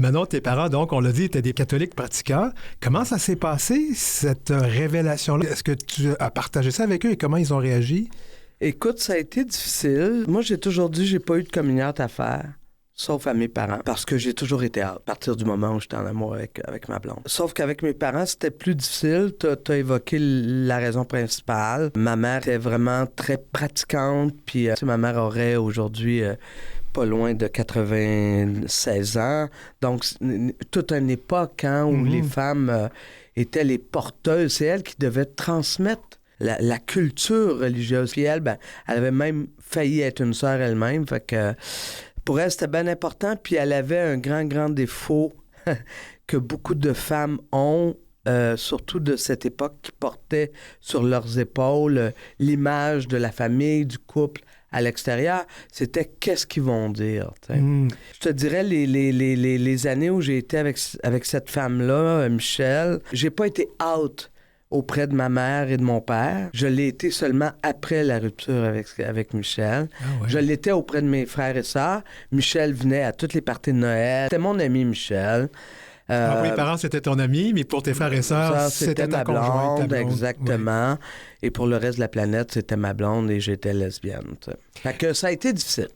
Manon, tes parents, donc, on l'a dit, étaient des catholiques pratiquants. Comment ça s'est passé, cette révélation-là? Est-ce que tu as partagé ça avec eux et comment ils ont réagi? Écoute, ça a été difficile. Moi, j'ai toujours dit, j'ai pas eu de coming out à faire. Sauf à mes parents, parce que j'ai toujours été out, à partir du moment où j'étais en amour avec ma blonde. Sauf qu'avec mes parents, c'était plus difficile. T'as évoqué la raison principale. Ma mère était vraiment très pratiquante, puis ma mère aurait aujourd'hui pas loin de 96 ans. Donc, toute une époque où les femmes étaient les porteuses. C'est elles qui devaient transmettre la culture religieuse. Puis elle, elle avait même failli être une sœur elle-même, fait que... Pour elle, c'était bien important, puis elle avait un grand défaut que beaucoup de femmes ont, surtout de cette époque, qui portaient sur leurs épaules l'image de la famille, du couple à l'extérieur. C'était « qu'est-ce qu'ils vont dire ». Je te dirais, les années où j'ai été avec cette femme-là, Michel, j'ai pas été out auprès de ma mère et de mon père. Je l'ai été seulement après la rupture avec Michel. Ah ouais. Je l'étais auprès de mes frères et sœurs. Michel venait à toutes les parties de Noël. C'était mon ami Michel. Pour les parents, c'était ton ami, mais pour tes frères et sœurs, c'était ta conjointe. Ta blonde. Exactement. Ouais. Et pour le reste de la planète, c'était ma blonde et j'étais lesbienne. T'sais. Fait que ça a été difficile.